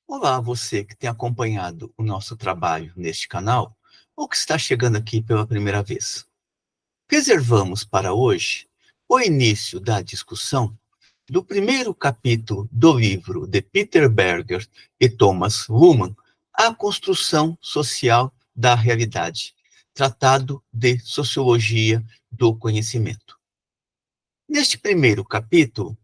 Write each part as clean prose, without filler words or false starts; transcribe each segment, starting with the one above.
Olá, você que tem acompanhado o nosso trabalho neste canal ou que está chegando aqui pela primeira vez. Reservamos para hoje o início da discussão do primeiro capítulo do livro de Peter Berger e Thomas Luhmann, A Construção Social da Realidade, Tratado de Sociologia do Conhecimento. Neste primeiro capítulo,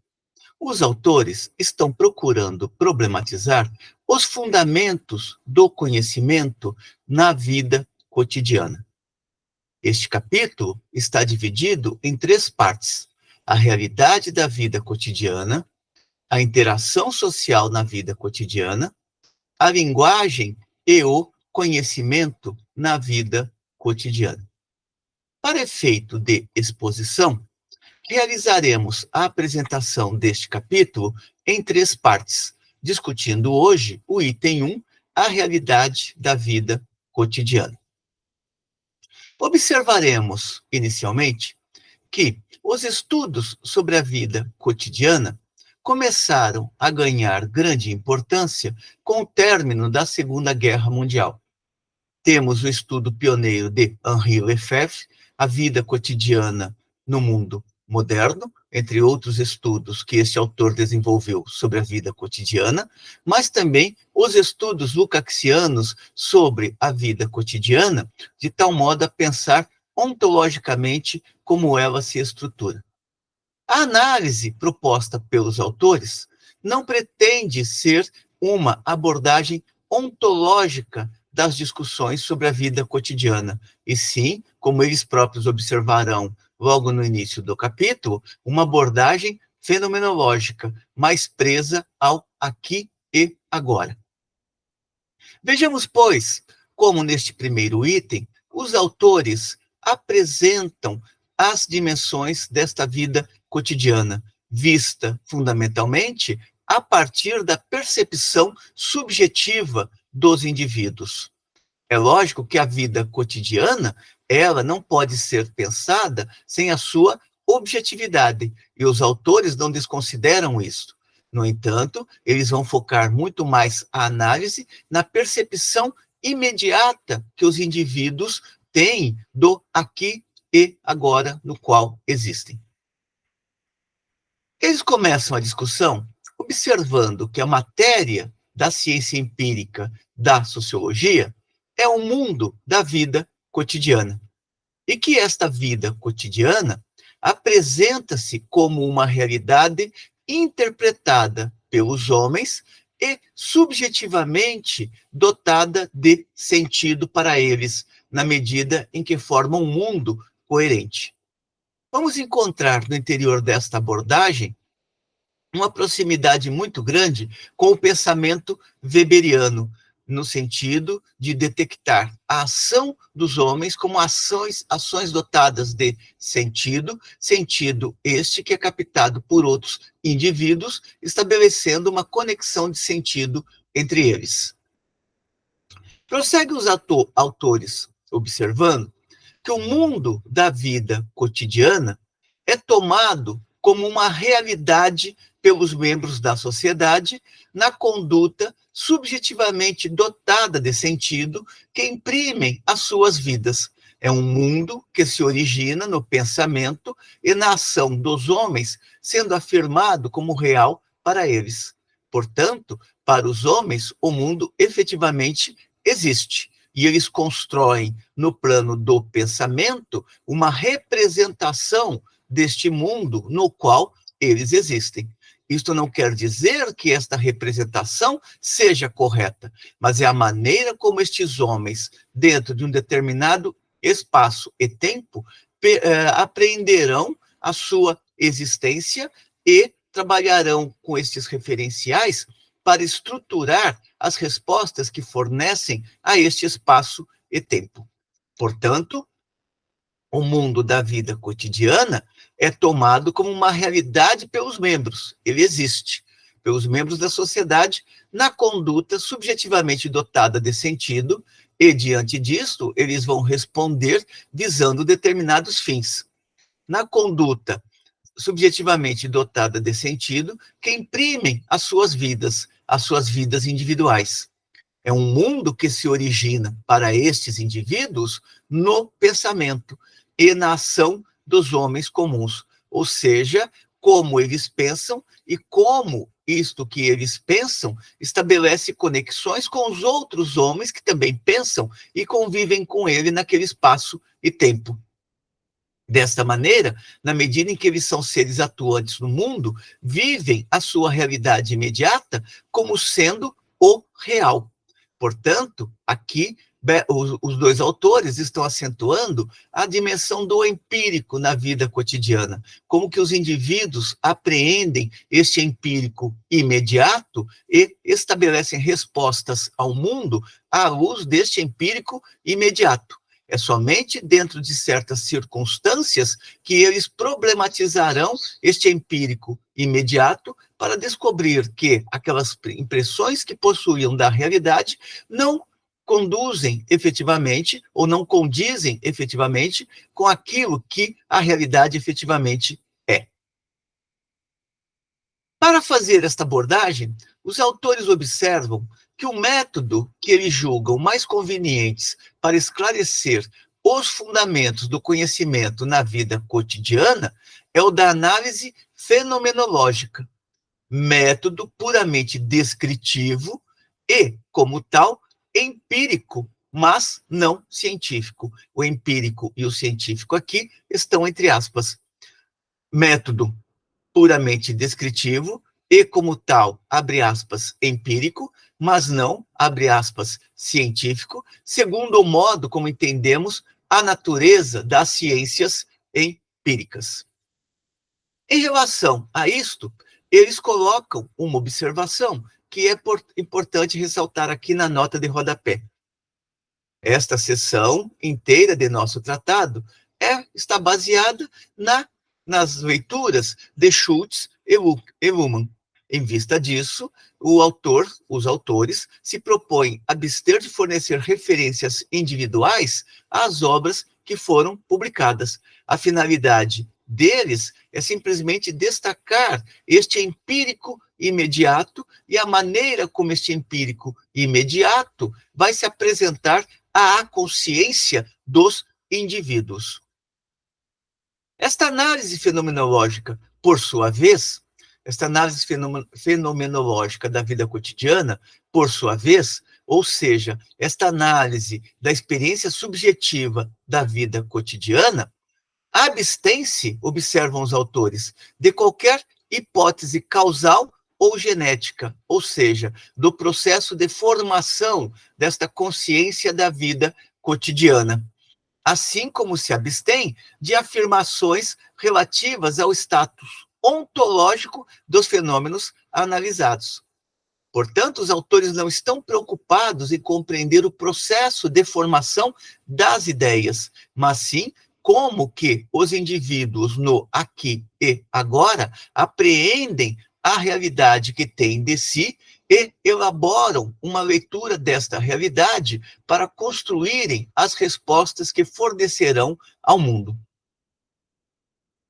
os autores estão procurando problematizar os fundamentos do conhecimento na vida cotidiana. Este capítulo está dividido em 3 partes: a realidade da vida cotidiana, a interação social na vida cotidiana, a linguagem e o conhecimento na vida cotidiana. Para efeito de exposição, realizaremos a apresentação deste capítulo em 3 partes, discutindo hoje o item 1, a realidade da vida cotidiana. Observaremos, inicialmente, que os estudos sobre a vida cotidiana começaram a ganhar grande importância com o término da Segunda Guerra Mundial. Temos o estudo pioneiro de Henri Lefebvre, A Vida Cotidiana no Mundo Moderno, entre outros estudos que este autor desenvolveu sobre a vida cotidiana, mas também os estudos lukácsianos sobre a vida cotidiana, de tal modo a pensar ontologicamente como ela se estrutura. A análise proposta pelos autores não pretende ser uma abordagem ontológica das discussões sobre a vida cotidiana, e sim, como eles próprios observarão logo no início do capítulo, uma abordagem fenomenológica, mais presa ao aqui e agora. Vejamos, pois, como neste primeiro item, os autores apresentam as dimensões desta vida cotidiana, vista fundamentalmente a partir da percepção subjetiva dos indivíduos. É lógico que a vida cotidiana, ela não pode ser pensada sem a sua objetividade, e os autores não desconsideram isso. No entanto, eles vão focar muito mais a análise na percepção imediata que os indivíduos têm do aqui e agora no qual existem. Eles começam a discussão observando que a matéria da ciência empírica da sociologia é o mundo da vida cotidiana. E que esta vida cotidiana apresenta-se como uma realidade interpretada pelos homens e subjetivamente dotada de sentido para eles, na medida em que formam um mundo coerente. Vamos encontrar no interior desta abordagem uma proximidade muito grande com o pensamento weberiano, no sentido de detectar a ação dos homens como ações dotadas de sentido este que é captado por outros indivíduos, estabelecendo uma conexão de sentido entre eles. Prossegue os autores observando que o mundo da vida cotidiana é tomado como uma realidade pelos membros da sociedade na conduta subjetivamente dotada de sentido que imprimem as suas vidas. É um mundo que se origina no pensamento e na ação dos homens, sendo afirmado como real para eles. Portanto, para os homens, o mundo efetivamente existe. E eles constroem, no plano do pensamento, uma representação deste mundo no qual eles existem. Isto não quer dizer que esta representação seja correta, mas é a maneira como estes homens, dentro de um determinado espaço e tempo, apreenderão a sua existência e trabalharão com estes referenciais para estruturar as respostas que fornecem a este espaço e tempo. Portanto, o mundo da vida cotidiana é tomado como uma realidade pelos membros, ele existe, pelos membros da sociedade, na conduta subjetivamente dotada de sentido, e, diante disto, eles vão responder visando determinados fins. Na conduta subjetivamente dotada de sentido, que imprimem as suas vidas, as suas vidas individuais. É um mundo que se origina para estes indivíduos no pensamento e na ação dos homens comuns, ou seja, como eles pensam e como isto que eles pensam estabelece conexões com os outros homens que também pensam e convivem com ele naquele espaço e tempo. Desta maneira, na medida em que eles são seres atuantes no mundo, vivem a sua realidade imediata como sendo o real. Portanto, aqui os dois autores estão acentuando a dimensão do empírico na vida cotidiana, como que os indivíduos apreendem este empírico imediato e estabelecem respostas ao mundo à luz deste empírico imediato. É somente dentro de certas circunstâncias que eles problematizarão este empírico imediato para descobrir que aquelas impressões que possuíam da realidade não conduzem efetivamente ou não condizem efetivamente com aquilo que a realidade efetivamente é. Para fazer esta abordagem, os autores observam que o método que eles julgam mais convenientes para esclarecer os fundamentos do conhecimento na vida cotidiana é o da análise fenomenológica, método puramente descritivo e, como tal, empírico, mas não científico. O empírico e o científico aqui estão entre aspas. Método puramente descritivo e, como tal, abre aspas, empírico, mas não, abre aspas, científico, segundo o modo como entendemos a natureza das ciências empíricas. Em relação a isto, eles colocam uma observação que é importante ressaltar aqui na nota de rodapé. Esta seção inteira de nosso tratado está baseada nas leituras de Schultz e Luhmann. Em vista disso, os autores se propõem abster de fornecer referências individuais às obras que foram publicadas. A finalidade deles é simplesmente destacar este empírico imediato e a maneira como este empírico imediato vai se apresentar à consciência dos indivíduos. Esta análise fenomenológica, por sua vez, esta análise fenomenológica da vida cotidiana, por sua vez, ou seja, esta análise da experiência subjetiva da vida cotidiana, abstém-se, observam os autores, de qualquer hipótese causal ou genética, ou seja, do processo de formação desta consciência da vida cotidiana, assim como se abstém de afirmações relativas ao status ontológico dos fenômenos analisados. Portanto, os autores não estão preocupados em compreender o processo de formação das ideias, mas sim como que os indivíduos no aqui e agora apreendem a realidade que têm de si e elaboram uma leitura desta realidade para construírem as respostas que fornecerão ao mundo.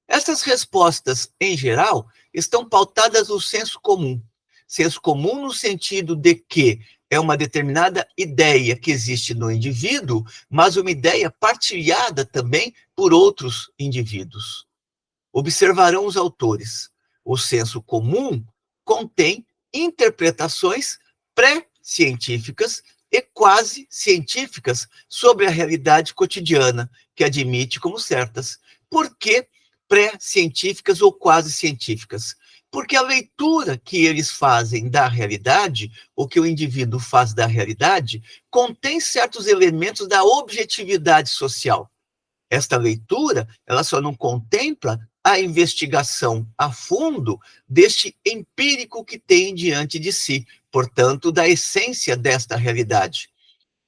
Essas respostas, em geral, estão pautadas no senso comum. Senso comum no sentido de que é uma determinada ideia que existe no indivíduo, mas uma ideia partilhada também por outros indivíduos. Observarão os autores. O senso comum contém interpretações pré-científicas e quase científicas sobre a realidade cotidiana, que admite como certas. Por que pré-científicas ou quase científicas? Porque a leitura que eles fazem da realidade, ou que o indivíduo faz da realidade, contém certos elementos da objetividade social. Esta leitura, ela só não contempla a investigação a fundo deste empírico que tem diante de si, portanto, da essência desta realidade.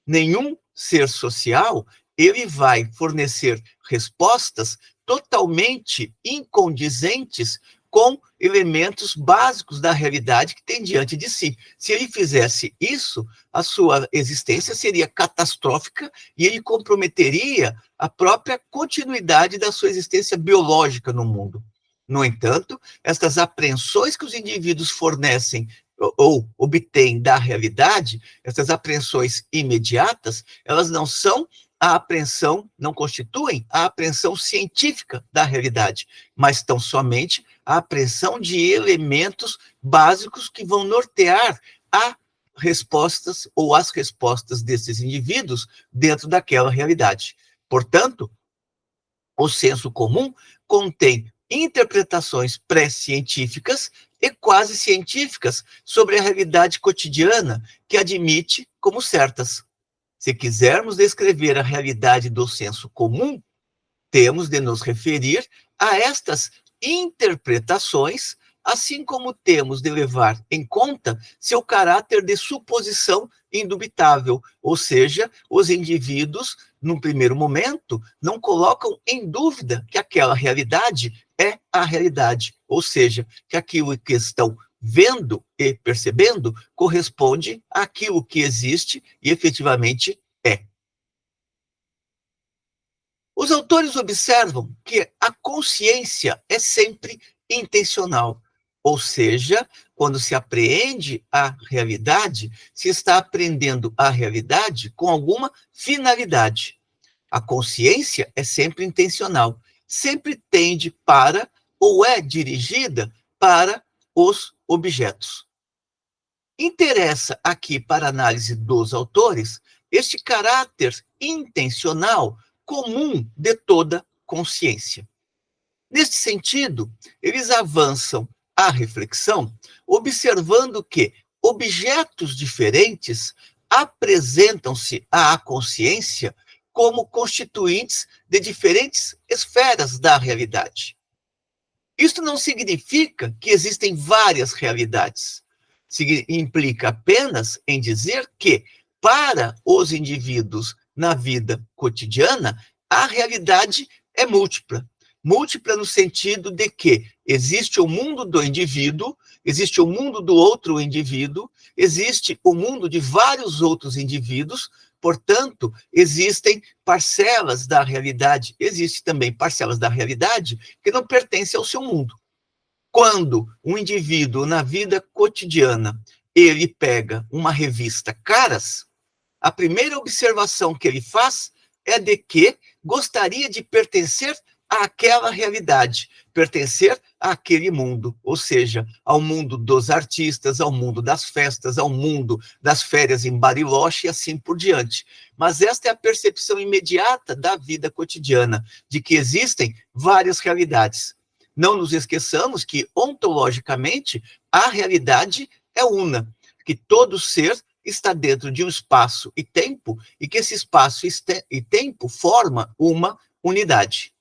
Nenhum ser social, ele vai fornecer respostas totalmente incondizentes com elementos básicos da realidade que tem diante de si. Se ele fizesse isso, a sua existência seria catastrófica e ele comprometeria a própria continuidade da sua existência biológica no mundo. No entanto, estas apreensões que os indivíduos fornecem ou obtém da realidade, essas apreensões imediatas, elas não são a apreensão, não constituem a apreensão científica da realidade, mas tão somente a apreensão de elementos básicos que vão nortear a respostas ou as respostas desses indivíduos dentro daquela realidade. Portanto, o senso comum contém interpretações pré-científicas e quase científicas sobre a realidade cotidiana que admite como certas. Se quisermos descrever a realidade do senso comum, temos de nos referir a estas interpretações, assim como temos de levar em conta seu caráter de suposição indubitável, ou seja, os indivíduos, num primeiro momento, não colocam em dúvida que aquela realidade é a realidade, ou seja, que aquilo que estão vendo e percebendo corresponde àquilo que existe e efetivamente é. Os autores observam que a consciência é sempre intencional, ou seja, quando se apreende a realidade, se está aprendendo a realidade com alguma finalidade. A consciência é sempre intencional, sempre tende para ou é dirigida para os objetos. Interessa aqui, para a análise dos autores, este caráter intencional comum de toda consciência. Neste sentido, eles avançam a reflexão observando que objetos diferentes apresentam-se à consciência como constituintes de diferentes esferas da realidade. Isto não significa que existem várias realidades. Implica apenas em dizer que, para os indivíduos na vida cotidiana, a realidade é múltipla. Múltipla no sentido de que existe o mundo do indivíduo, existe o mundo do outro indivíduo, existe o mundo de vários outros indivíduos, portanto, existem parcelas da realidade, existem também parcelas da realidade que não pertencem ao seu mundo. Quando um indivíduo, na vida cotidiana, ele pega uma revista Caras, a primeira observação que ele faz é de que gostaria de pertencer àquela realidade, pertencer àquele mundo, ou seja, ao mundo dos artistas, ao mundo das festas, ao mundo das férias em Bariloche e assim por diante. Mas esta é a percepção imediata da vida cotidiana, de que existem várias realidades. Não nos esqueçamos que, ontologicamente, a realidade é una, que todo ser está dentro de um espaço e tempo, e que esse espaço e tempo forma uma unidade.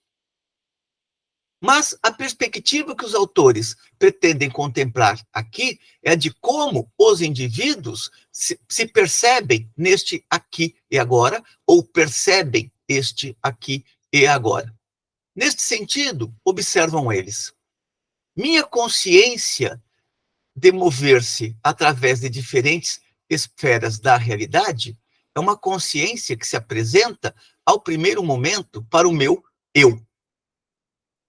Mas a perspectiva que os autores pretendem contemplar aqui é de como os indivíduos se percebem neste aqui e agora, ou percebem este aqui e agora. Neste sentido, observam eles: minha consciência de mover-se através de diferentes esferas da realidade é uma consciência que se apresenta ao primeiro momento para o meu eu.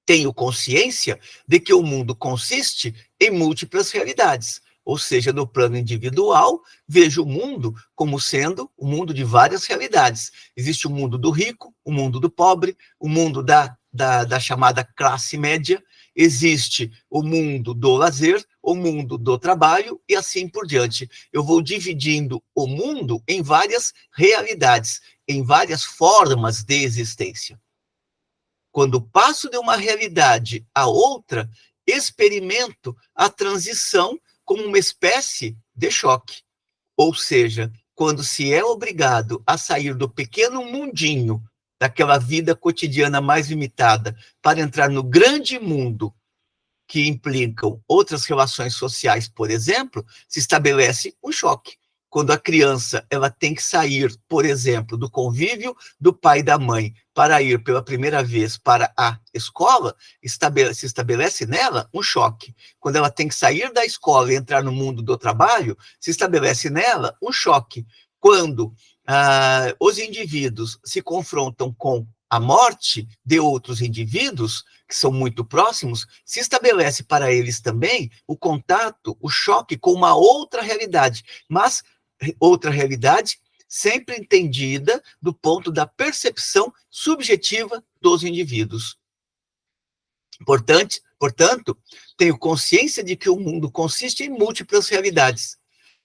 Tenho consciência de que o mundo consiste em múltiplas realidades, ou seja, no plano individual, vejo o mundo como sendo um mundo de várias realidades. Existe o mundo do rico, o mundo do pobre, o mundo da chamada classe média, existe o mundo do lazer, o mundo do trabalho e assim por diante. Eu vou dividindo o mundo em várias realidades, em várias formas de existência. Quando passo de uma realidade a outra, experimento a transição como uma espécie de choque. Ou seja, quando se é obrigado a sair do pequeno mundinho, daquela vida cotidiana mais limitada, para entrar no grande mundo, que implicam outras relações sociais, por exemplo, se estabelece um choque. Quando a criança ela tem que sair, por exemplo, do convívio do pai e da mãe para ir pela primeira vez para a escola, se estabelece nela um choque. Quando ela tem que sair da escola e entrar no mundo do trabalho, se estabelece nela um choque. Quando os indivíduos se confrontam com a morte de outros indivíduos, que são muito próximos, se estabelece para eles também o contato, o choque com uma outra realidade, mas outra realidade sempre entendida do ponto da percepção subjetiva dos indivíduos. Portanto, tenho consciência de que o mundo consiste em múltiplas realidades.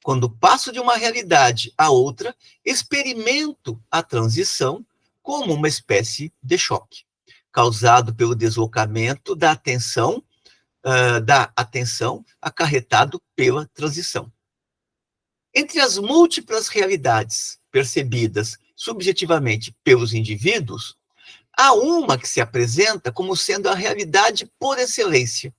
Quando passo de uma realidade a outra, experimento a transição como uma espécie de choque, causado pelo deslocamento da atenção acarretado pela transição. Entre as múltiplas realidades percebidas subjetivamente pelos indivíduos, há uma que se apresenta como sendo a realidade por excelência.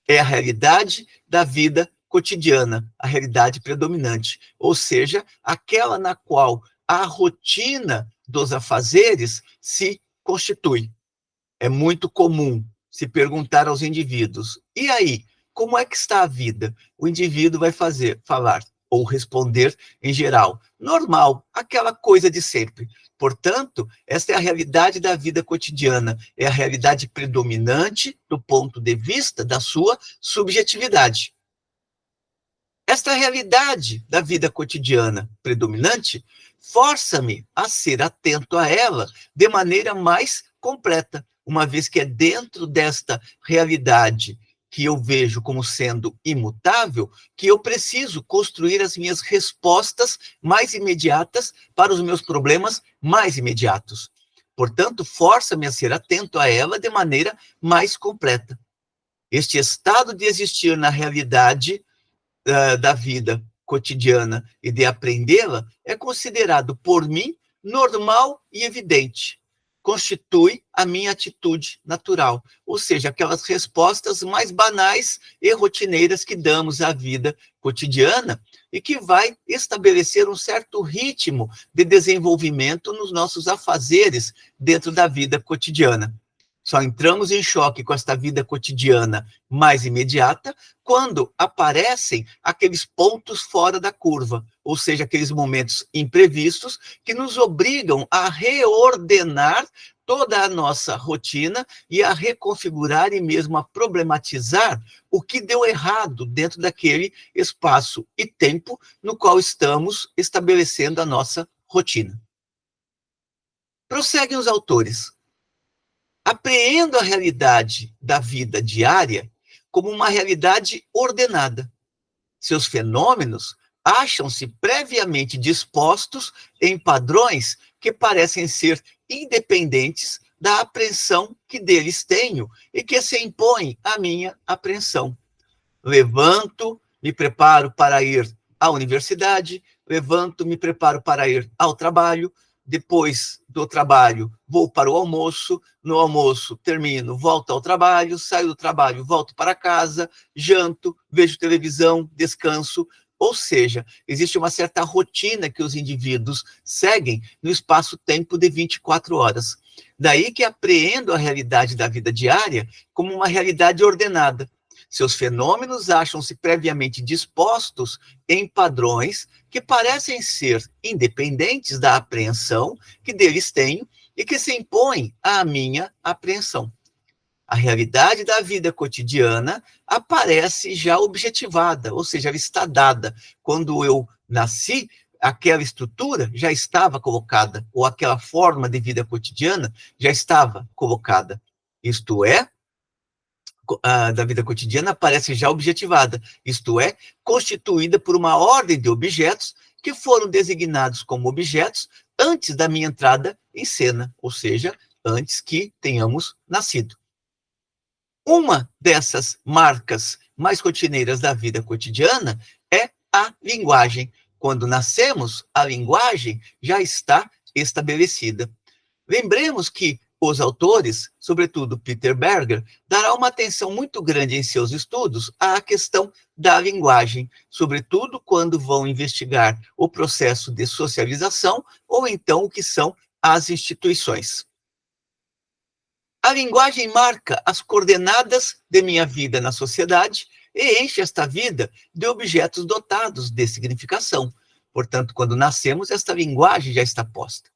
É a realidade da vida cotidiana, a realidade predominante, ou seja, aquela na qual a rotina dos afazeres se constitui. É muito comum se perguntar aos indivíduos: e aí, como é que está a vida? O indivíduo vai falar ou responder em geral: normal, aquela coisa de sempre. Portanto, esta é a realidade da vida cotidiana, é a realidade predominante do ponto de vista da sua subjetividade. Esta realidade da vida cotidiana predominante força-me a ser atento a ela de maneira mais completa, uma vez que é dentro desta realidade que eu vejo como sendo imutável, que eu preciso construir as minhas respostas mais imediatas para os meus problemas mais imediatos. Portanto, força-me a ser atento a ela de maneira mais completa. Este estado de existir na realidade da vida cotidiana e de aprendê-la é considerado por mim normal e evidente. Constitui a minha atitude natural, ou seja, aquelas respostas mais banais e rotineiras que damos à vida cotidiana e que vai estabelecer um certo ritmo de desenvolvimento nos nossos afazeres dentro da vida cotidiana. Só entramos em choque com esta vida cotidiana mais imediata quando aparecem aqueles pontos fora da curva, ou seja, aqueles momentos imprevistos que nos obrigam a reordenar toda a nossa rotina e a reconfigurar e mesmo a problematizar o que deu errado dentro daquele espaço e tempo no qual estamos estabelecendo a nossa rotina. Prosseguem os autores. Apreendo a realidade da vida diária como uma realidade ordenada. Seus fenômenos acham-se previamente dispostos em padrões que parecem ser independentes da apreensão que deles tenho e que se impõem à minha apreensão. Levanto, me preparo para ir à universidade, levanto, me preparo para ir ao trabalho, depois do trabalho vou para o almoço, no almoço termino, volto ao trabalho, saio do trabalho, volto para casa, janto, vejo televisão, descanso, ou seja, existe uma certa rotina que os indivíduos seguem no espaço-tempo de 24 horas. Daí que apreendo a realidade da vida diária como uma realidade ordenada. Seus fenômenos acham-se previamente dispostos em padrões que parecem ser independentes da apreensão que deles tenho e que se impõem à minha apreensão. A realidade da vida cotidiana aparece já objetivada, ou seja, ela está dada. Quando eu nasci, aquela estrutura já estava colocada, ou aquela forma de vida cotidiana já estava colocada. Isto é, da vida cotidiana aparece já objetivada, isto é, constituída por uma ordem de objetos que foram designados como objetos antes da minha entrada em cena, ou seja, antes que tenhamos nascido. Uma dessas marcas mais rotineiras da vida cotidiana é a linguagem. Quando nascemos, a linguagem já está estabelecida. Lembremos que os autores, sobretudo Peter Berger, dará uma atenção muito grande em seus estudos à questão da linguagem, sobretudo quando vão investigar o processo de socialização ou então o que são as instituições. A linguagem marca as coordenadas de minha vida na sociedade e enche esta vida de objetos dotados de significação. Portanto, quando nascemos, esta linguagem já está posta.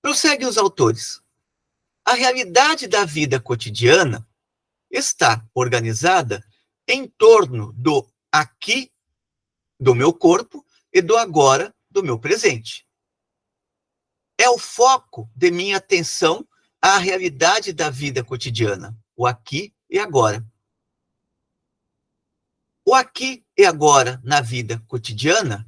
Prosseguem os autores. A realidade da vida cotidiana está organizada em torno do aqui do meu corpo e do agora do meu presente. É o foco de minha atenção à realidade da vida cotidiana, o aqui e agora. O aqui e agora na vida cotidiana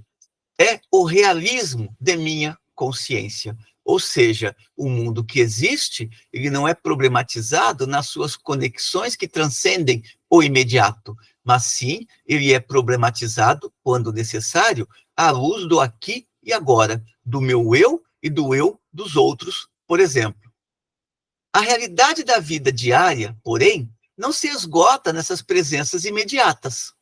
é o realismo de minha consciência. Ou seja, o mundo que existe, ele não é problematizado nas suas conexões que transcendem o imediato, mas sim, ele é problematizado, quando necessário, à luz do aqui e agora, do meu eu e do eu dos outros, por exemplo. A realidade da vida diária, porém, não se esgota nessas presenças imediatas.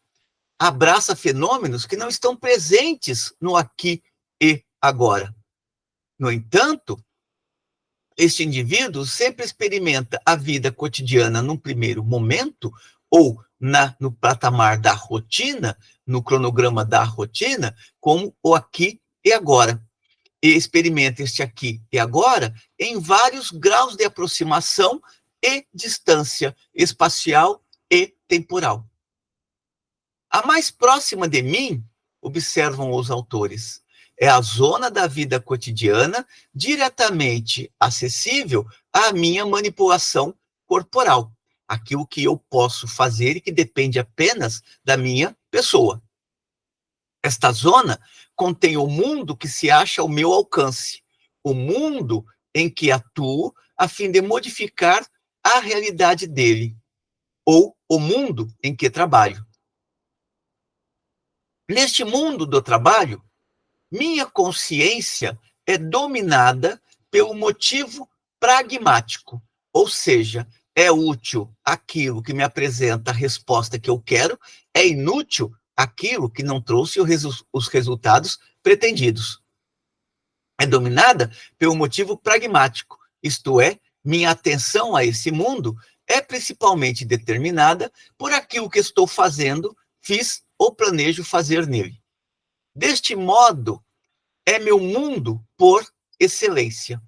Abraça fenômenos que não estão presentes no aqui e agora. No entanto, este indivíduo sempre experimenta a vida cotidiana num primeiro momento, ou no patamar da rotina, no cronograma da rotina, como o aqui e agora. E experimenta este aqui e agora em vários graus de aproximação e distância espacial e temporal. A mais próxima de mim, observam os autores, é a zona da vida cotidiana diretamente acessível à minha manipulação corporal, aquilo que eu posso fazer e que depende apenas da minha pessoa. Esta zona contém o mundo que se acha ao meu alcance, o mundo em que atuo a fim de modificar a realidade dele, ou o mundo em que trabalho. Neste mundo do trabalho, minha consciência é dominada pelo motivo pragmático, ou seja, é útil aquilo que me apresenta a resposta que eu quero, é inútil aquilo que não trouxe os resultados pretendidos. É dominada pelo motivo pragmático, isto é, minha atenção a esse mundo é principalmente determinada por aquilo que estou fazendo, fiz ou planejo fazer nele. Deste modo, é meu mundo por excelência.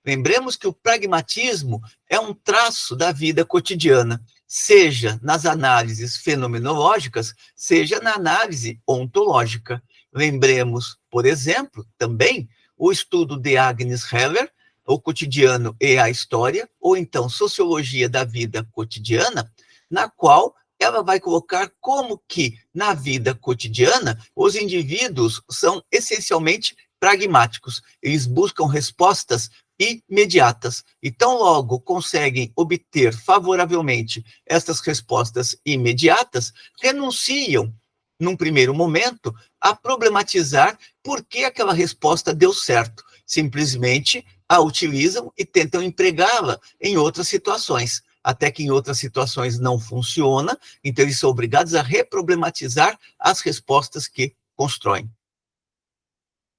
Lembremos que o pragmatismo é um traço da vida cotidiana, seja nas análises fenomenológicas, seja na análise ontológica. Lembremos, por exemplo, também o estudo de Agnes Heller, O Cotidiano e a História, ou então Sociologia da Vida Cotidiana, na qual ela vai colocar como que, na vida cotidiana, os indivíduos são essencialmente pragmáticos. Eles buscam respostas imediatas. E tão logo conseguem obter favoravelmente estas respostas imediatas, renunciam, num primeiro momento, a problematizar por que aquela resposta deu certo. Simplesmente a utilizam e tentam empregá-la em outras situações. Até que em outras situações não funciona, então eles são obrigados a reproblematizar as respostas que constroem.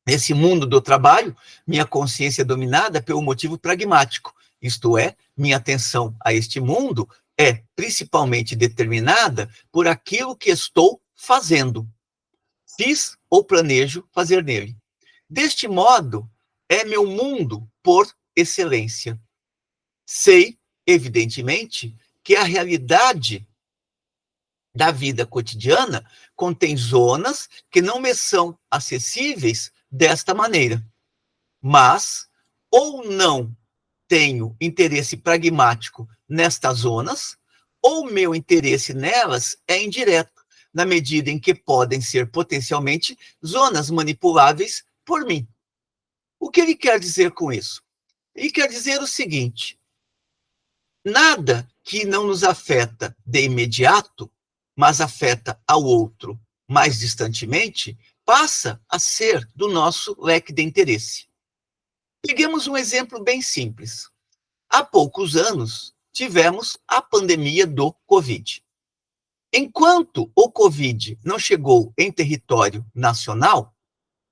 Nesse mundo do trabalho, minha consciência é dominada pelo motivo pragmático, isto é, minha atenção a este mundo é principalmente determinada por aquilo que estou fazendo, fiz ou planejo fazer nele. Deste modo, é meu mundo por excelência. Sei, evidentemente, que a realidade da vida cotidiana contém zonas que não me são acessíveis desta maneira. Mas, ou não tenho interesse pragmático nestas zonas, ou meu interesse nelas é indireto, na medida em que podem ser potencialmente zonas manipuláveis por mim. O que ele quer dizer com isso? Ele quer dizer o seguinte: nada que não nos afeta de imediato, mas afeta ao outro mais distantemente, passa a ser do nosso leque de interesse. Peguemos um exemplo bem simples. Há poucos anos, tivemos a pandemia do Covid. Enquanto o Covid não chegou em território nacional,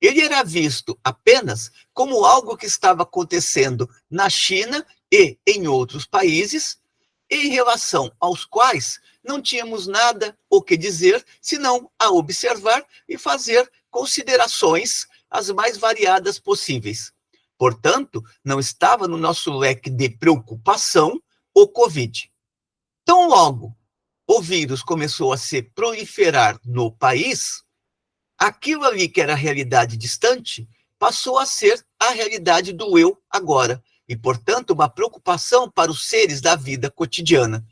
ele era visto apenas como algo que estava acontecendo na China e em outros países, em relação aos quais não tínhamos nada o que dizer, senão a observar e fazer considerações as mais variadas possíveis. Portanto, não estava no nosso leque de preocupação o Covid. Tão logo o vírus começou a se proliferar no país, aquilo ali que era realidade distante passou a ser a realidade do eu agora, e, portanto, uma preocupação para os seres da vida cotidiana.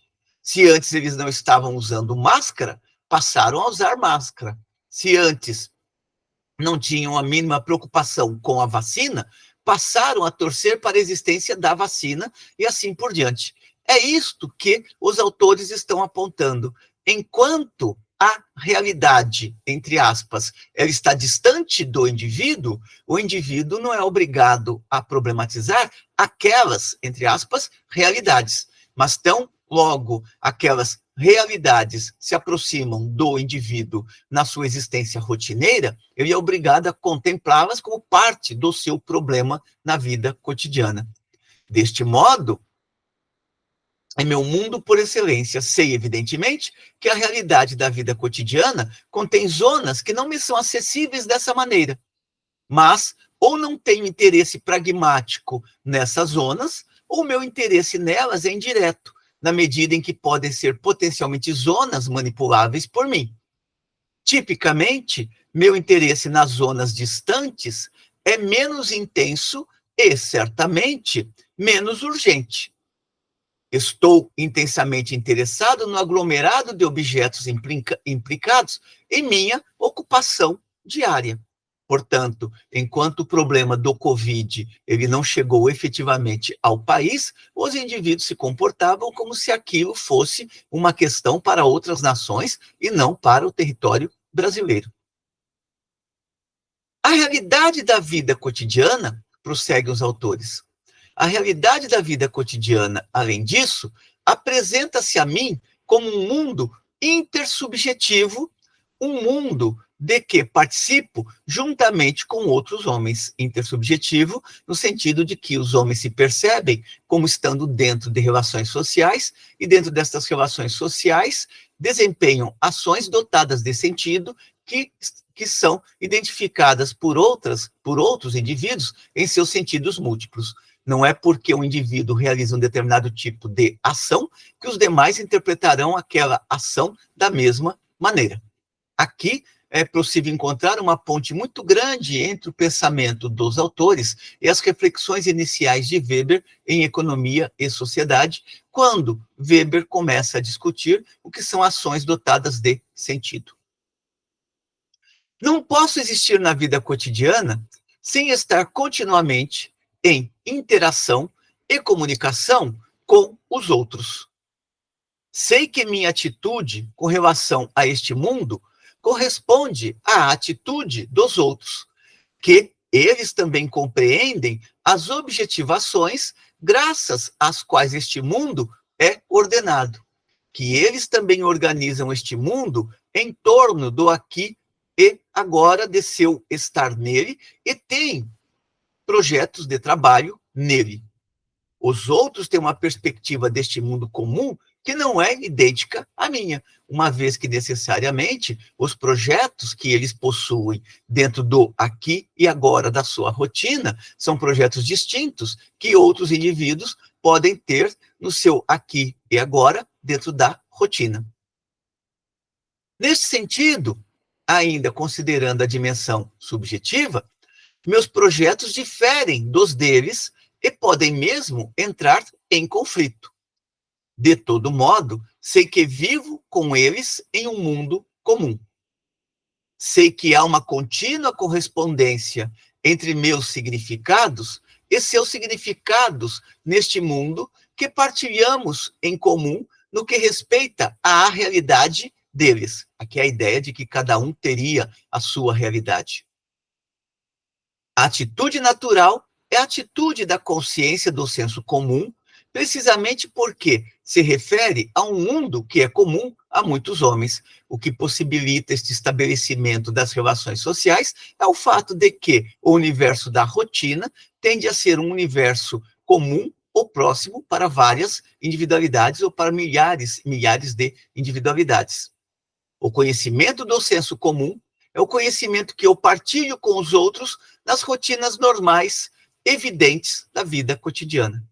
Se antes eles não estavam usando máscara, passaram a usar máscara. Se antes não tinham a mínima preocupação com a vacina, passaram a torcer para a existência da vacina e assim por diante. É isto que os autores estão apontando. Enquanto a realidade, entre aspas, ela está distante do indivíduo, o indivíduo não é obrigado a problematizar aquelas, entre aspas, realidades. Mas tão logo aquelas realidades se aproximam do indivíduo na sua existência rotineira, ele é obrigado a contemplá-las como parte do seu problema na vida cotidiana. Deste modo, é meu mundo por excelência. Sei, evidentemente, que a realidade da vida cotidiana contém zonas que não me são acessíveis dessa maneira. Mas, ou não tenho interesse pragmático nessas zonas, ou meu interesse nelas é indireto, na medida em que podem ser potencialmente zonas manipuláveis por mim. Tipicamente, meu interesse nas zonas distantes é menos intenso e, certamente, menos urgente. Estou intensamente interessado no aglomerado de objetos implicados em minha ocupação diária. Portanto, enquanto o problema do Covid ele não chegou efetivamente ao país, os indivíduos se comportavam como se aquilo fosse uma questão para outras nações e não para o território brasileiro. A realidade da vida cotidiana, prosseguem os autores, a realidade da vida cotidiana, além disso, apresenta-se a mim como um mundo intersubjetivo, um mundo de que participo juntamente com outros homens. Intersubjetivo, no sentido de que os homens se percebem como estando dentro de relações sociais, e dentro destas relações sociais desempenham ações dotadas de sentido que são identificadas por outros indivíduos em seus sentidos múltiplos. Não é porque um indivíduo realiza um determinado tipo de ação que os demais interpretarão aquela ação da mesma maneira. Aqui é possível encontrar uma ponte muito grande entre o pensamento dos autores e as reflexões iniciais de Weber em Economia e Sociedade, quando Weber começa a discutir o que são ações dotadas de sentido. Não posso existir na vida cotidiana sem estar continuamente em interação e comunicação com os outros. Sei que minha atitude com relação a este mundo corresponde à atitude dos outros, que eles também compreendem as objetivações graças às quais este mundo é ordenado, que eles também organizam este mundo em torno do aqui e agora de seu estar nele e têm projetos de trabalho nele. Os outros têm uma perspectiva deste mundo comum que não é idêntica à minha, uma vez que necessariamente os projetos que eles possuem dentro do aqui e agora da sua rotina são projetos distintos que outros indivíduos podem ter no seu aqui e agora dentro da rotina. Nesse sentido, ainda considerando a dimensão subjetiva, meus projetos diferem dos deles e podem mesmo entrar em conflito. De todo modo, sei que vivo com eles em um mundo comum. Sei que há uma contínua correspondência entre meus significados e seus significados neste mundo que partilhamos em comum no que respeita à realidade deles. Aqui é a ideia de que cada um teria a sua realidade. A atitude natural é a atitude da consciência do senso comum, precisamente porque se refere a um mundo que é comum a muitos homens. O que possibilita este estabelecimento das relações sociais é o fato de que o universo da rotina tende a ser um universo comum ou próximo para várias individualidades ou para milhares de individualidades. O conhecimento do senso comum é o conhecimento que eu partilho com os outros nas rotinas normais evidentes da vida cotidiana.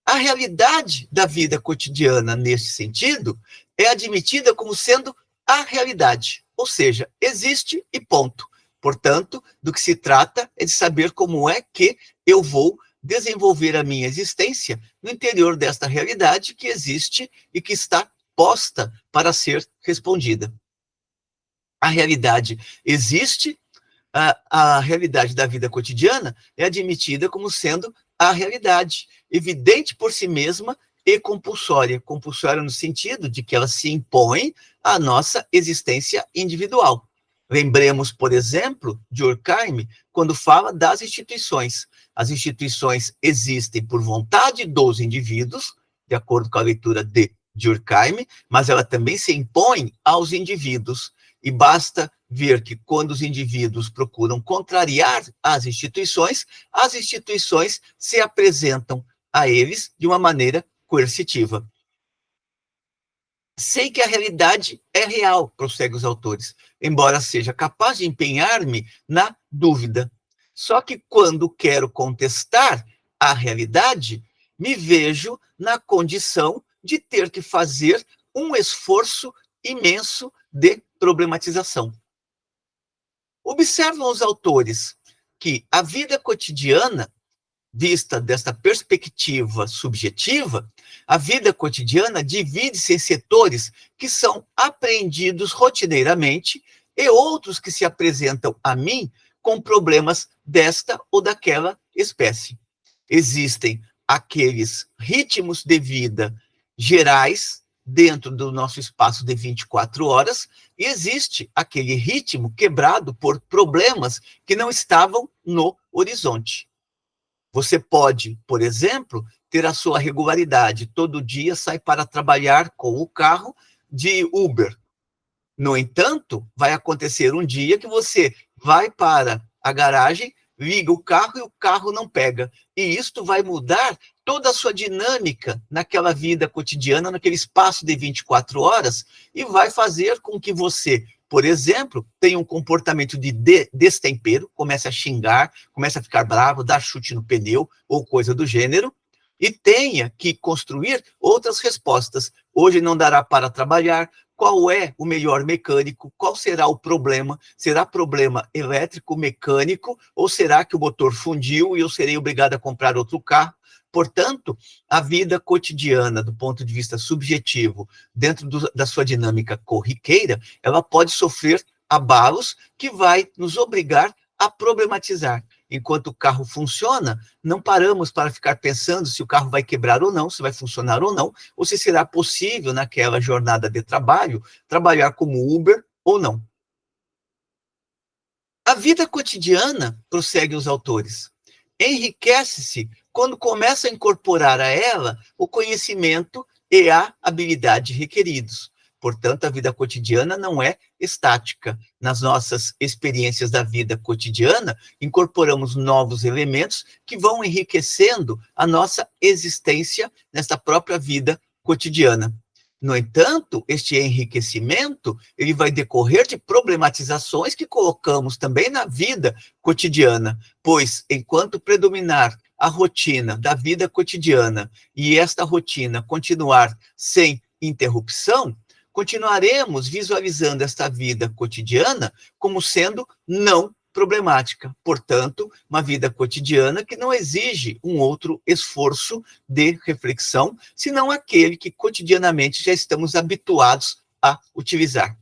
A realidade da vida cotidiana, neste sentido, é admitida como sendo a realidade, ou seja, existe e ponto. Portanto, do que se trata é de saber como é que eu vou desenvolver a minha existência no interior desta realidade que existe e que está posta para ser respondida. A realidade existe, a realidade da vida cotidiana é admitida como sendo a realidade, evidente por si mesma e compulsória. Compulsória no sentido de que ela se impõe à nossa existência individual. Lembremos, por exemplo, de Durkheim, quando fala das instituições. As instituições existem por vontade dos indivíduos, de acordo com a leitura de Durkheim, mas ela também se impõe aos indivíduos. E basta ver que quando os indivíduos procuram contrariar as instituições se apresentam a eles de uma maneira coercitiva. Sei que a realidade é real, prossegue os autores, embora seja capaz de empenhar-me na dúvida. Só que quando quero contestar a realidade, me vejo na condição de ter que fazer um esforço imenso de problematização. Observam os autores que a vida cotidiana, vista desta perspectiva subjetiva, a vida cotidiana divide-se em setores que são apreendidos rotineiramente e outros que se apresentam a mim com problemas desta ou daquela espécie. Existem aqueles ritmos de vida gerais dentro do nosso espaço de 24 horas, e existe aquele ritmo quebrado por problemas que não estavam no horizonte. Você pode, por exemplo, ter a sua regularidade. Todo dia sai para trabalhar com o carro de Uber. No entanto, vai acontecer um dia que você vai para a garagem, liga o carro e o carro não pega. E isto vai mudar toda a sua dinâmica naquela vida cotidiana, naquele espaço de 24 horas, e vai fazer com que você, por exemplo, tenha um comportamento de destempero, comece a xingar, comece a ficar bravo, dar chute no pneu ou coisa do gênero, e tenha que construir outras respostas. Hoje não dará para trabalhar. Qual é o melhor mecânico? Qual será o problema? Será problema elétrico, mecânico, ou será que o motor fundiu e eu serei obrigado a comprar outro carro? Portanto, a vida cotidiana, do ponto de vista subjetivo, dentro da sua dinâmica corriqueira, ela pode sofrer abalos que vai nos obrigar a problematizar. Enquanto o carro funciona, não paramos para ficar pensando se o carro vai quebrar ou não, se vai funcionar ou se será possível, naquela jornada de trabalho, trabalhar como Uber ou não. A vida cotidiana, prosseguem os autores, enriquece-se quando começa a incorporar a ela o conhecimento e a habilidade requeridos. Portanto, a vida cotidiana não é estática. Nas nossas experiências da vida cotidiana, incorporamos novos elementos que vão enriquecendo a nossa existência nesta própria vida cotidiana. No entanto, este enriquecimento, ele vai decorrer de problematizações que colocamos também na vida cotidiana, pois, enquanto predominar a rotina da vida cotidiana e esta rotina continuar sem interrupção, continuaremos visualizando esta vida cotidiana como sendo não problemática. Portanto, uma vida cotidiana que não exige um outro esforço de reflexão, senão aquele que cotidianamente já estamos habituados a utilizar.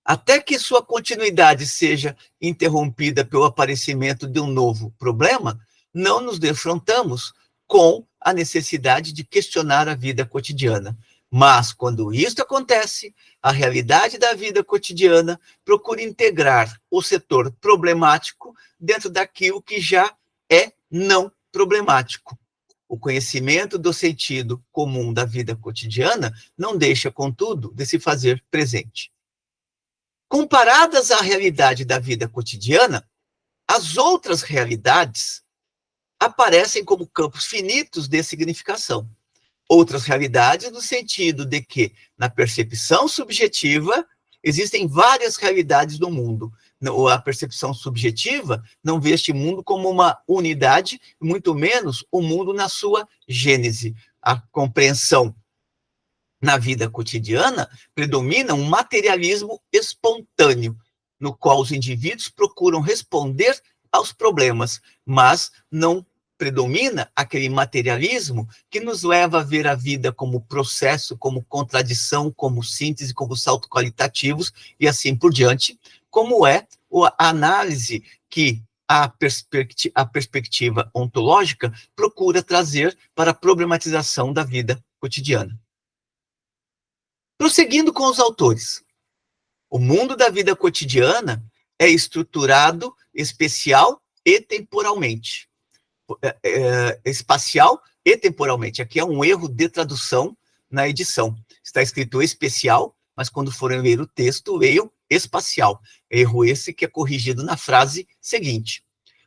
Até que sua continuidade seja interrompida pelo aparecimento de um novo problema, não nos defrontamos com a necessidade de questionar a vida cotidiana. Mas, quando isto acontece, a realidade da vida cotidiana procura integrar o setor problemático dentro daquilo que já é não problemático. O conhecimento do sentido comum da vida cotidiana não deixa, contudo, de se fazer presente. Comparadas à realidade da vida cotidiana, as outras realidades aparecem como campos finitos de significação. Outras realidades no sentido de que, na percepção subjetiva, existem várias realidades no mundo. A percepção subjetiva não vê este mundo como uma unidade, muito menos o mundo na sua gênese. A compreensão na vida cotidiana predomina um materialismo espontâneo, no qual os indivíduos procuram responder aos problemas, mas não predomina aquele materialismo que nos leva a ver a vida como processo, como contradição, como síntese, como saltos qualitativos e assim por diante, como é a análise que a perspectiva ontológica procura trazer para a problematização da vida cotidiana. Prosseguindo com os autores, o mundo da vida cotidiana é estruturado especial e temporalmente. Espacial e temporalmente. Aqui é um erro de tradução na edição. Está escrito especial, mas quando forem ler o texto, leiam espacial. Erro esse que é corrigido na frase seguinte.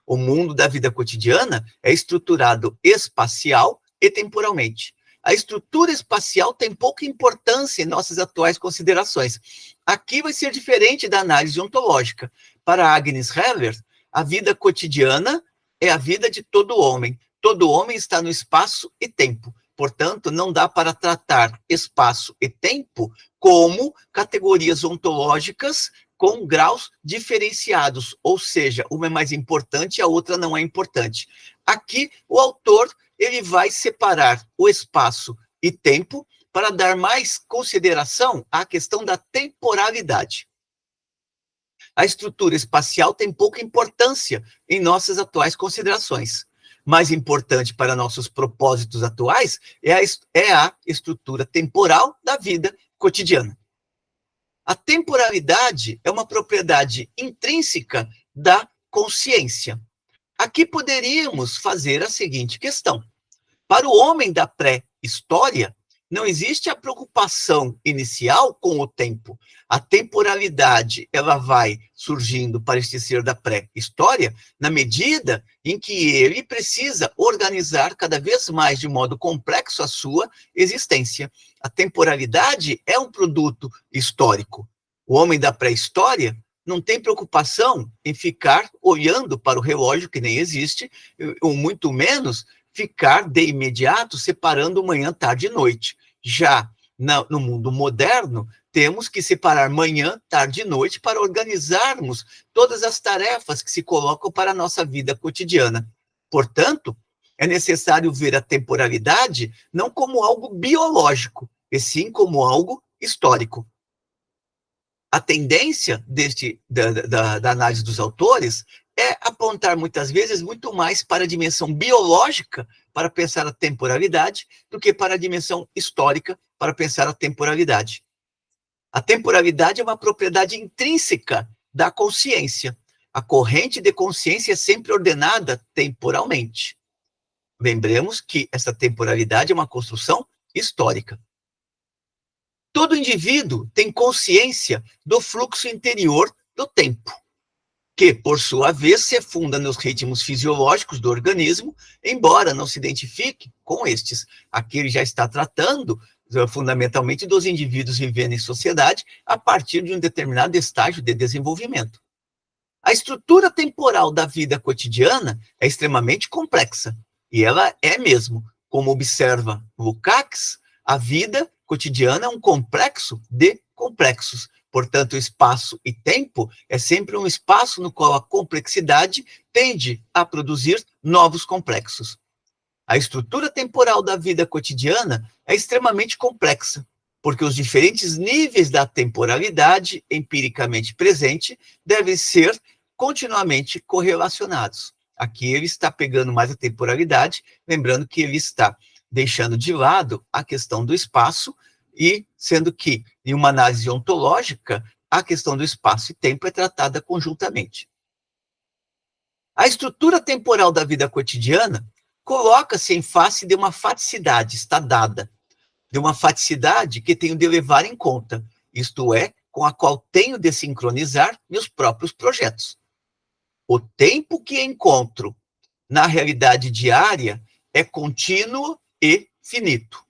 O mundo da vida cotidiana é estruturado espacial e temporalmente. A estrutura espacial tem pouca importância em nossas atuais considerações. Aqui vai ser diferente da análise ontológica. Para Agnes Heller, a vida cotidiana é a vida de todo homem. Todo homem está no espaço e tempo. Portanto, não dá para tratar espaço e tempo como categorias ontológicas com graus diferenciados, ou seja, uma é mais importante e a outra não é importante. Aqui, o autor ele vai separar o espaço e tempo para dar mais consideração à questão da temporalidade. A estrutura espacial tem pouca importância em nossas atuais considerações. Mais importante para nossos propósitos atuais é a estrutura temporal da vida cotidiana. A temporalidade é uma propriedade intrínseca da consciência. Aqui poderíamos fazer a seguinte questão. Para o homem da pré-história, não existe a preocupação inicial com o tempo. A temporalidade ela vai surgindo para este ser da pré-história na medida em que ele precisa organizar cada vez mais de modo complexo a sua existência. A temporalidade é um produto histórico. O homem da pré-história não tem preocupação em ficar olhando para o relógio, que nem existe, ou muito menos ficar de imediato separando manhã, tarde e noite. Já no mundo moderno, temos que separar manhã, tarde e noite para organizarmos todas as tarefas que se colocam para a nossa vida cotidiana. Portanto, é necessário ver a temporalidade não como algo biológico, e sim como algo histórico. A tendência da análise dos autores é apontar muitas vezes muito mais para a dimensão biológica para pensar a temporalidade do que para a dimensão histórica para pensar a temporalidade. A temporalidade é uma propriedade intrínseca da consciência. A corrente de consciência é sempre ordenada temporalmente. Lembremos que essa temporalidade é uma construção histórica. Todo indivíduo tem consciência do fluxo interior do tempo, que, por sua vez, se funda nos ritmos fisiológicos do organismo, embora não se identifique com estes. Aqui ele já está tratando fundamentalmente dos indivíduos vivendo em sociedade a partir de um determinado estágio de desenvolvimento. A estrutura temporal da vida cotidiana é extremamente complexa, e ela é mesmo, como observa Lukács, a vida cotidiana é um complexo de complexos. Portanto, espaço e tempo é sempre um espaço no qual a complexidade tende a produzir novos complexos. A estrutura temporal da vida cotidiana é extremamente complexa, porque os diferentes níveis da temporalidade empiricamente presente devem ser continuamente correlacionados. Aqui ele está pegando mais a temporalidade, lembrando que ele está deixando de lado a questão do espaço, e sendo que, em uma análise ontológica, a questão do espaço e tempo é tratada conjuntamente. A estrutura temporal da vida cotidiana coloca-se em face de uma faticidade, está dada, de uma faticidade que tenho de levar em conta, isto é, com a qual tenho de sincronizar meus próprios projetos. O tempo que encontro na realidade diária é contínuo e finito.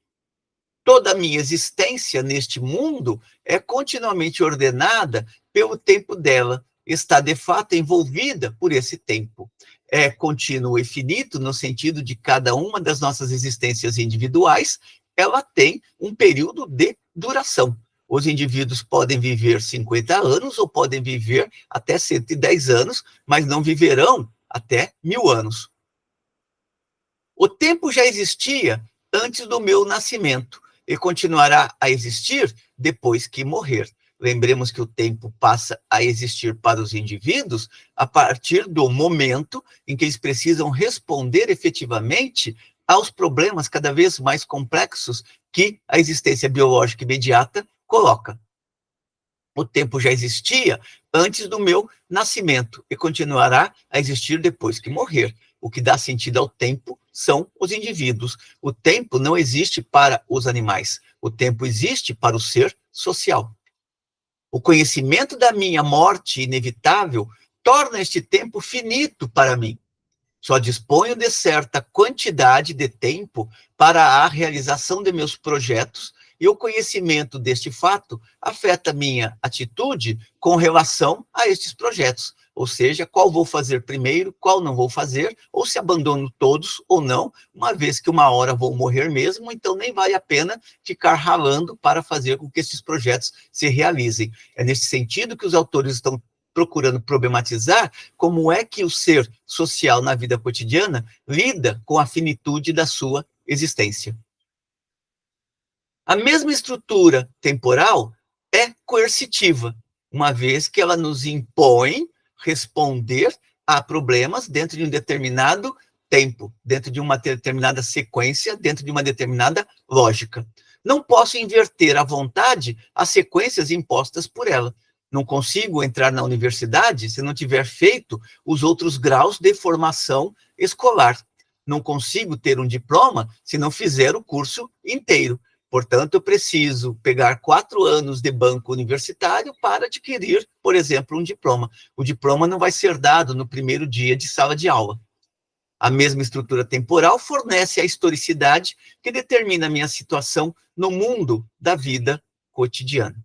Toda a minha existência neste mundo é continuamente ordenada pelo tempo dela, está de fato envolvida por esse tempo. É contínuo e finito no sentido de cada uma das nossas existências individuais, ela tem um período de duração. Os indivíduos podem viver 50 anos ou podem viver até 110 anos, mas não viverão até 1000 anos. O tempo já existia antes do meu nascimento e continuará a existir depois que morrer. Lembremos que o tempo passa a existir para os indivíduos a partir do momento em que eles precisam responder efetivamente aos problemas cada vez mais complexos que a existência biológica imediata coloca. O tempo já existia antes do meu nascimento e continuará a existir depois que morrer. O que dá sentido ao tempo são os indivíduos. O tempo não existe para os animais. O tempo existe para o ser social. O conhecimento da minha morte inevitável torna este tempo finito para mim. Só disponho de certa quantidade de tempo para a realização de meus projetos e o conhecimento deste fato afeta minha atitude com relação a estes projetos. Ou seja, qual vou fazer primeiro, qual não vou fazer, ou se abandono todos ou não, uma vez que uma hora vou morrer mesmo, então nem vale a pena ficar ralando para fazer com que esses projetos se realizem. É nesse sentido que os autores estão procurando problematizar como é que o ser social na vida cotidiana lida com a finitude da sua existência. A mesma estrutura temporal é coercitiva, uma vez que ela nos impõe responder a problemas dentro de um determinado tempo, dentro de uma determinada sequência, dentro de uma determinada lógica. Não posso inverter à vontade as sequências impostas por ela. Não consigo entrar na universidade se não tiver feito os outros graus de formação escolar. Não consigo ter um diploma se não fizer o curso inteiro. Portanto, eu preciso pegar 4 anos de banco universitário para adquirir, por exemplo, um diploma. O diploma não vai ser dado no primeiro dia de sala de aula. A mesma estrutura temporal fornece a historicidade que determina a minha situação no mundo da vida cotidiana.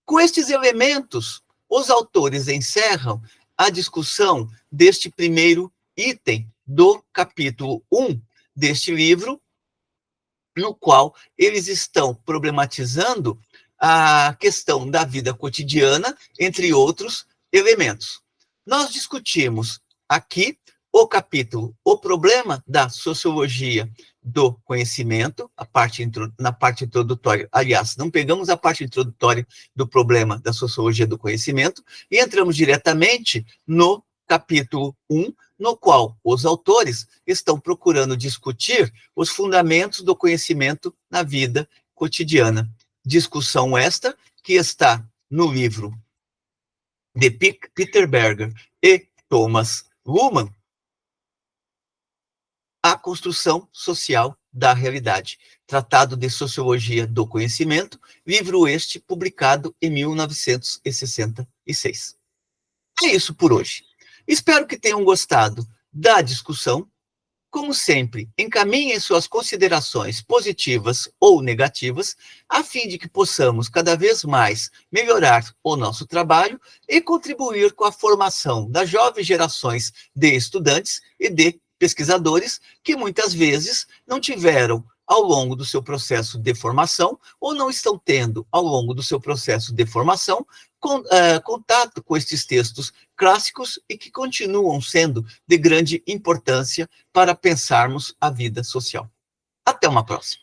Com estes elementos, os autores encerram a discussão deste primeiro item do capítulo 1 deste livro, no qual eles estão problematizando a questão da vida cotidiana, entre outros elementos. Nós discutimos aqui o capítulo O Problema da Sociologia do Conhecimento, na parte introdutória. Aliás, não pegamos a parte introdutória do Problema da Sociologia do Conhecimento e entramos diretamente no capítulo 1, no qual os autores estão procurando discutir os fundamentos do conhecimento na vida cotidiana. Discussão esta que está no livro de Peter Berger e Thomas Luhmann, A Construção Social da Realidade, Tratado de Sociologia do Conhecimento, livro este publicado em 1966. É isso por hoje. Espero que tenham gostado da discussão. Como sempre, encaminhem suas considerações positivas ou negativas, a fim de que possamos cada vez mais melhorar o nosso trabalho e contribuir com a formação das jovens gerações de estudantes e de pesquisadores que muitas vezes não tiveram ao longo do seu processo de formação ou não estão tendo ao longo do seu processo de formação contato com estes textos clássicos e que continuam sendo de grande importância para pensarmos a vida social. Até uma próxima.